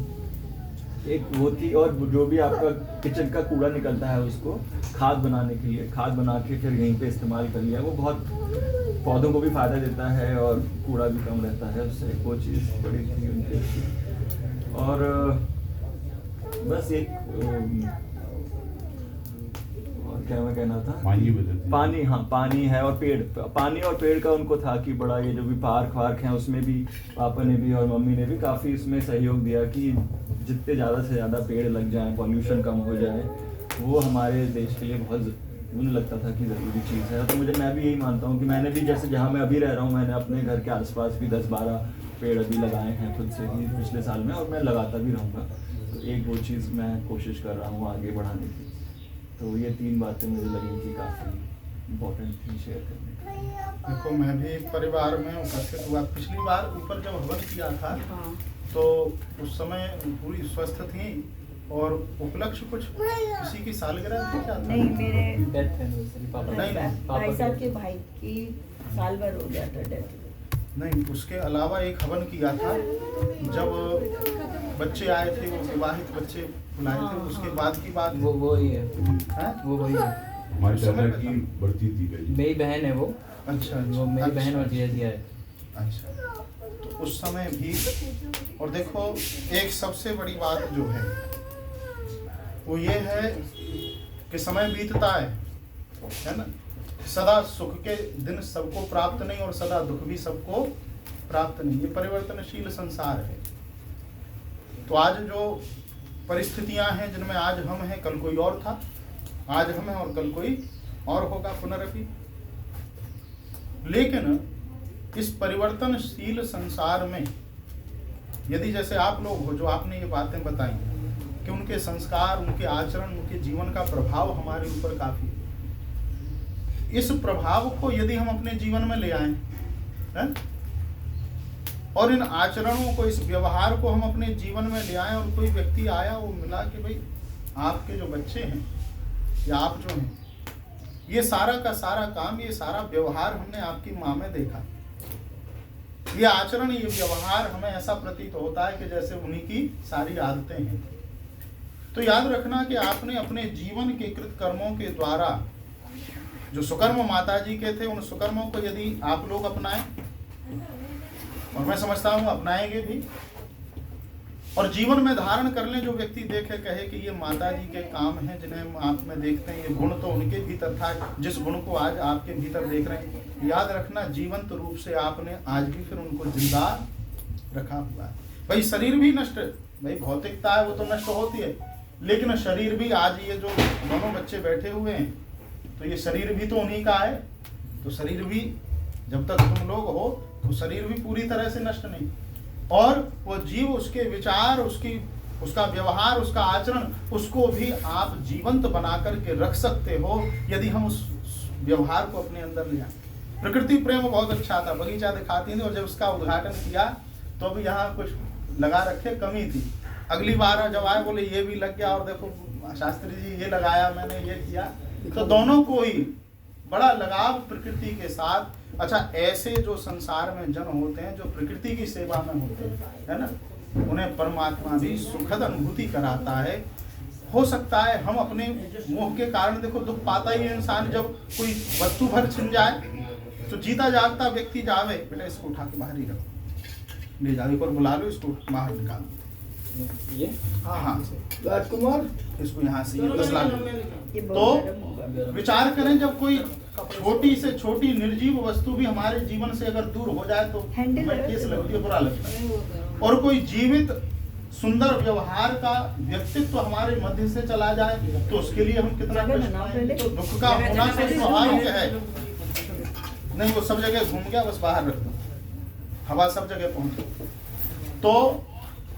एक वो थी। और जो भी आपका किचन का कूड़ा निकलता है उसको खाद बनाने के लिए, खाद बना के फिर यहीं पे इस्तेमाल कर लिया, वो बहुत पौधों को भी फ़ायदा देता है और कूड़ा भी कम रहता है उससे, वो चीज़ बड़ी थी उनकी। और बस एक और क्या मैं कहना था, पानी, हाँ पानी है और पेड़, पानी और पेड़ का उनको था कि बड़ा ये जो भी पार्क वार्क हैं उसमें भी पापा ने भी और मम्मी ने भी काफ़ी इसमें सहयोग दिया कि जितने ज़्यादा से ज़्यादा पेड़ लग जाएं, पॉल्यूशन कम हो जाए, वो हमारे देश के लिए बहुत मुझे लगता था कि ज़रूरी चीज़ है। तो मैं भी यही मानता हूँ कि मैंने भी जैसे जहाँ मैं अभी रह रहा हूँ, मैंने अपने घर के आसपास भी 10-12 पेड़ अभी लगाए हैं खुद से ही पिछले साल में, और मैं लगाता भी रहूँगा। तो एक वो चीज़ मैं कोशिश कर रहा हूँ आगे बढ़ाने की। तो ये 3 बातें मुझे लगी कि काफ़ी इम्पोर्टेंट थी शेयर करने की। देखो मैं भी एक परिवार में उपस्थित हुआ, पिछली बार ऊपर जब हवन किया था तो उस समय पूरी स्वस्थ थी, और उपलक्ष्य कुछ किसी की सालगिरह थी क्या? नहीं, मेरे डेथ एनिवर्सरी पापा नहीं, भाई साहब के भाई की साल भर हो गया था डेथ। नहीं, उसके अलावा एक हवन किया था जब बच्चे आए थे, वो विवाहित बच्चे बुलाए थे, उसके बाद की बात वो ही है, वो वही है। हमारी दादा की बढ़ती थी गई, मेरी बहन है वो। अच्छा, वो मेरी बहन और जीजा है। अच्छा, तो उस समय भी। और देखो एक सबसे बड़ी बात जो है वो ये है कि समय बीतता है ना, सदा सुख के दिन सबको प्राप्त नहीं और सदा दुख भी सबको प्राप्त नहीं, ये परिवर्तनशील संसार है। तो आज जो परिस्थितियां हैं जिनमें आज हम हैं, कल कोई और था, आज हम हैं और कल कोई और होगा पुनरपि। लेकिन इस परिवर्तनशील संसार में यदि जैसे आप लोग हो जो आपने ये बातें बताई कि उनके संस्कार, उनके आचरण, उनके जीवन का प्रभाव हमारे ऊपर काफी है, इस प्रभाव को यदि हम अपने जीवन में ले आए हैं और इन आचरणों को, इस व्यवहार को हम अपने जीवन में ले आए, और कोई व्यक्ति आया वो मिला कि भाई आपके जो बच्चे हैं या आप जो हैं, ये सारा का सारा काम, ये सारा व्यवहार हमने आपकी माँ में देखा, ये आचरण, ये व्यवहार हमें ऐसा प्रतीत होता है कि जैसे उन्हीं की सारी आदतें हैं। तो याद रखना कि आपने अपने जीवन के कृत कर्मों के द्वारा जो सुकर्म माता जी के थे, उन सुकर्मों को यदि आप लोग अपनाएं, और मैं समझता हूँ अपनाएंगे भी, और जीवन में धारण कर लें, जो व्यक्ति देखे कहे कि ये माता जी के काम हैं जिन्हें आप में देखते हैं, ये गुण तो उनके भीतर था, जिस गुण को आज आपके भीतर देख रहे हैं, याद रखना जीवंत रूप से आपने आज भी फिर उनको जिंदा रखा हुआ है। भाई शरीर भी नष्ट, भाई भौतिकता है वो तो नष्ट होती है, लेकिन शरीर भी, आज ये जो दोनों बच्चे बैठे हुए हैं तो ये शरीर भी तो उन्हीं का है, तो शरीर भी जब तक तुम लोग हो तो शरीर भी पूरी तरह से नष्ट नहीं, और वो जीव, उसके विचार, उसका व्यवहार, उसका आचरण, उसको भी आप जीवंत बना करके रख सकते हो यदि हम उस व्यवहार को अपने अंदर ले आए। प्रकृति प्रेम बहुत अच्छा था, बगीचा दिखाती थी, और जब उसका उद्घाटन किया तो अभी यहाँ कुछ लगा रखे कमी थी, अगली बार जब आए बोले ये भी लग गया, और देखो शास्त्री जी ये लगाया, मैंने ये किया, तो दोनों को ही बड़ा लगाव प्रकृति के साथ। अच्छा, ऐसे जो संसार में जन होते हैं जो प्रकृति की सेवा में होते हैं, है ना, उन्हें परमात्मा भी सुखद अनुभूति कराता है। हो सकता है हम अपने मोह के कारण, देखो दुख पाता ही है इंसान, जब कोई वस्तु भर छिन जाए तो जीता जागता व्यक्ति जावे, बेटा इसको उठा के बाहर ही रखो, ले जाओ, एक और बुला लो, इसको बाहर निकाल दो। ये हाँ राजकुमार इसको यहाँ से ये 10 लाख। ये तो बहुत गर्म होगा। विचार करें, जब कोई छोटी से छोटी निर्जीव वस्तु भी हमारे जीवन से अगर दूर हो जाए तो हैंडल हमें ठेस लगती है, बुरा लगता है। और कोई जीवित सुंदर व्यवहार का व्यक्तित्व हमारे मध्य से चला जाए तो उसके लिए हम कितना जगह कष्ट बनाओ पाएंगे। पहले। तो दुख का होना तो स्वाभाविक है। नहीं, वो सब जगह घूम गया, बस बाहर रख दो, हवा सब जगह पहुंचे। तो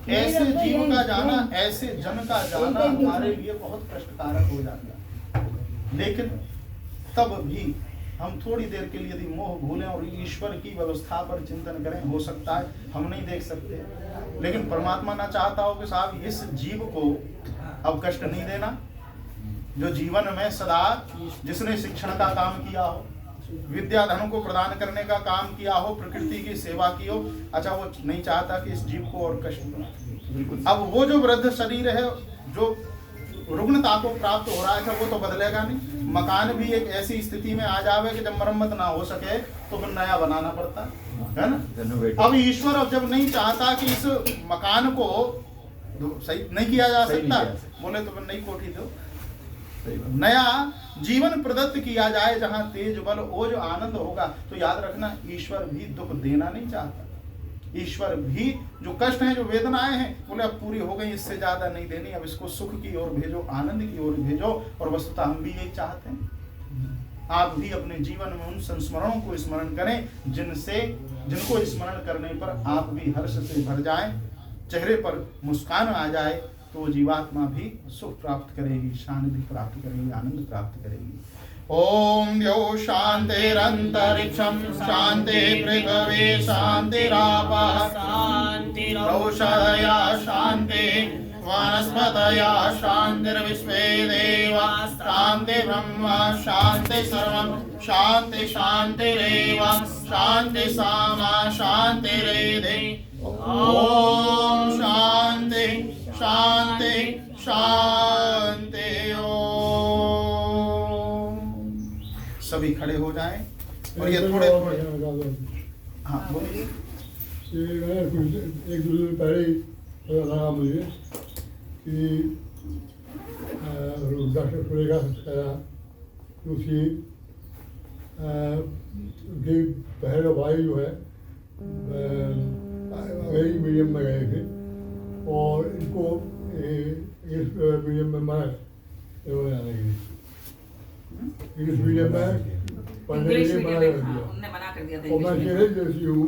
ऐसे जीव का जाना, ऐसे जन का जाना हमारे लिए बहुत कष्टकारक हो जाता है। लेकिन तब भी हम थोड़ी देर के लिए यदि मोह भूलें और ईश्वर की व्यवस्था पर चिंतन करें, हो सकता है हम नहीं देख सकते, लेकिन परमात्मा ना चाहता हो कि साहब इस जीव को अब कष्ट नहीं देना, जो जीवन में सदा जिसने शिक्षण का काम किया हो, विद्या धन को प्रदान करने का काम किया हो, प्रकृति की सेवा की हो, अच्छा वो नहीं चाहता कि इस जीव को और कष्ट दे। अब वो जो वृद्ध शरीर है, जो रुग्णता को प्राप्त हो रहा है, वो तो बदलेगा नहीं। मकान भी एक ऐसी स्थिति में आ जावे कि जब मरम्मत ना हो सके तो फिर नया बनाना पड़ता है ना। अब ईश्वर अब जब नहीं चाहता कि इस मकान को सही नहीं किया जा सकता, बोले तो फिर नई कोठी दो, नया जीवन प्रदत्त किया जाए जहां तेज बल ओज आनंद होगा। तो याद रखना, ईश्वर भी दुख देना नहीं चाहता। ईश्वर भी जो कष्ट हैं, जो वेदनाएं हैं, बोले अब पूरी हो गई, इससे ज्यादा नहीं देनी, अब इसको सुख की ओर भेजो, आनंद की ओर भेजो। और वस्तुतः हम भी यही चाहते हैं। आप भी अपने जीवन में उन संस्मरणों को स्मरण करें जिनको स्मरण करने पर आप भी हर्ष से भर जाएं, चेहरे पर मुस्कान आ जाए, तो जीवात्मा भी सुख प्राप्त करेगी, शांति प्राप्त करेगी, आनंद प्राप्त करेगी। ओम द्यौ शांतिरंतरिक्षं शांति पृथ्वी शांतिरापः शांतिरौषधया शांति वनस्पतया शांतिर्विश्वे देवा शांति ब्रह्म शांति सर्वं शांति शांतिरेव शांति सामा शांतिरेधि। ओम शांति शांति शांति। सभी खड़े हो जाएं और ये थोड़े थोड़े हाँ बोलिए। एक दूसरे पहले ही पता लगा मुझे कि डॉक्टर सुरेखा उनकी बहन और भाई जो है अंग्रेजी मीडियम में गए थे और इनको इंग्लिश मीडियम में मना जाने के लिए, इंग्लिश मीडियम में पढ़ने के लिए मना कर दिया। और मैं चेहरे जैसी हूँ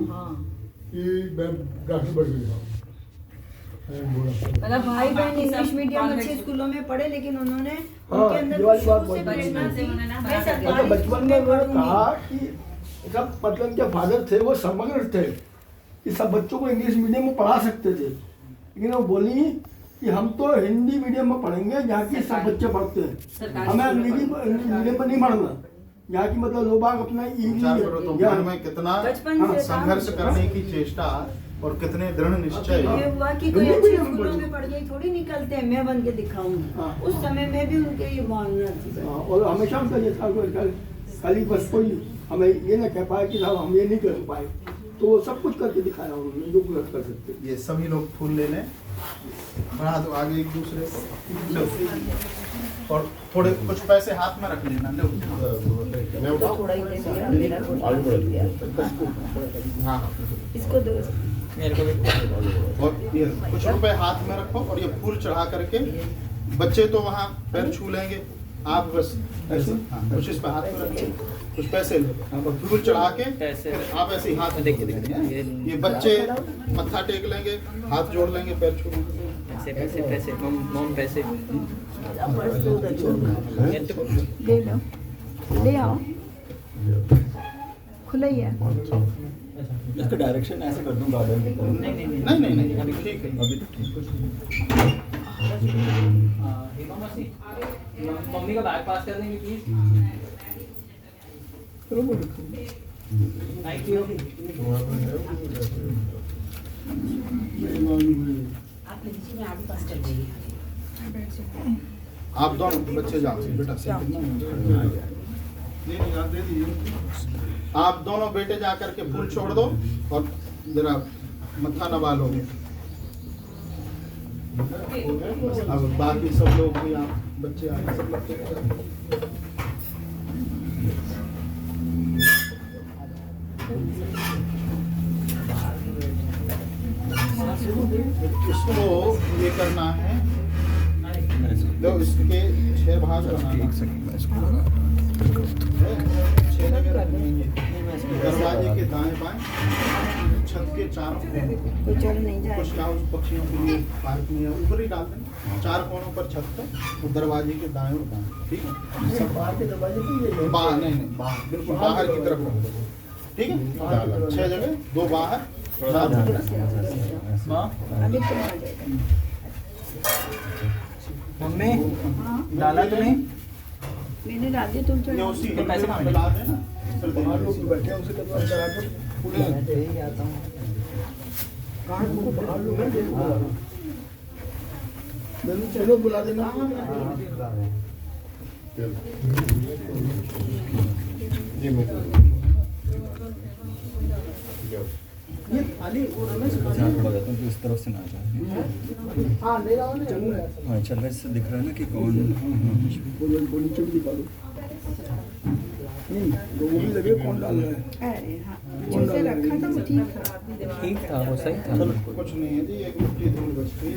कि मैं डॉक्टर बन गया। मतलब भाई बहन इंग्लिश मीडियम अच्छे स्कूलों में पढ़े, लेकिन उन्होंने उनके अंदर बचपन में उन्होंने कहा कि सब मतलब जो फादर थे वो समग्र थे कि सब बच्चों को इंग्लिश मीडियम में पढ़ा सकते थे, लेकिन वो बोली कि हम तो हिंदी मीडियम में पढ़ेंगे जहाँ की सब बच्चे पढ़ते हैं, हमें अंग्रेजी मीडियम में नहीं पढ़ना। यहाँ की मतलब लोग अपना मन में कितना संघर्ष करने की चेष्टा और कितने दृढ़ निश्चय। ये हुआ कि कोई अच्छे स्कूलों में पढ़ गई थोड़ी निकलते हैं, मैं बन के दिखाऊंगी। उस समय में भी उनके ये भावना थी और हमेशा उनका ये था खाली बस कोई हमें ये ना कह पाए कि साहब हम ये नहीं कर पाए, तो वो सब कुछ करके दिखाया उन्होंने जो कुछ कर सकते। ये सभी लोग फूल ले लें, बढ़ा दो आगे एक दूसरे को, और थोड़े कुछ पैसे हाथ में रख लेना। लो थोड़ा ही दे दिया, मेरा हाँ इसको दो मेरे को भी। और ये कुछ रुपए हाथ में रखो और ये फूल चढ़ा करके बच्चे तो वहाँ पैर छू लेंगे, आप बस ऐसे कुछ इस पे हाथ में रखिए, कुछ पैसे लो, फूल चढ़ा के आप ऐसे ही हाथ में देखिए। ये बच्चे मत्था टेक लेंगे, हाथ जोड़ लेंगे, पैर छू लेंगे। पैसे पैसे पैसे मॉम पैसे ले लो, ले आओ, खुला ही है। इसका डायरेक्शन ऐसे कर दूं गार्डन की तरफ। नहीं अभी ठीक है, अभी तो ठीक है। मम्मी का बैग पास कर देंगे प्लीज। Thank you. आप दोनों बच्चे जाओ बेटा, दे दीजिए। आप दोनों बेटे जा करके फूल छोड़ दो और जरा मत्था नवालोगे। बस अब बाकी सब लोग भी आप बच्चे आए सब लोग इसको ये करना है, तो इसके 6 भाग बनाना। 6 जगह रखेंगे, दरवाजे के दाएं बाएं, छत के चारों कोनों, कोई चढ़ नहीं जाए। कुछ हाउस पक्षियों के लिए पार्किंग है ऊपर ही डाल देंगे, 4 कोनों पर छत पे, और दरवाजे के दाएं और बाएं, ठीक है। सब बाहर के दरवाजे पे ये बाहर नहीं बाहर, बिल्कुल बाहर की तरफ रखो, ठीक है। 6 जगह, 2 बाहर, 4 अभी तो आ जाएगा। मम्मी डाला तो नहीं? मैंने डाल दिया, तुम ये चढ़ उसी तो पैसे कहाँ मिला देना। फिर बाहर लोग जो बैठे हैं उनसे कभी अंदर आकर कहाँ को बाहर लोग हैं, देखो। मैंने चलो बुला देना। ये खाली वो रमेश इस तरफ से ना जाए। हाँ ले रहा हूँ ना, जरूर है। हाँ चल रहा इससे दिख रहा है ना कि कौन। बोलो चुप दिखा दो। नहीं तो वो भी लगे कौन डाल रहा है। अरे हाँ, जैसे रखा था वो ठीक था। ठीक था, वो सही था। कुछ नहीं है जी, एक मिट्टी धूल बच गई।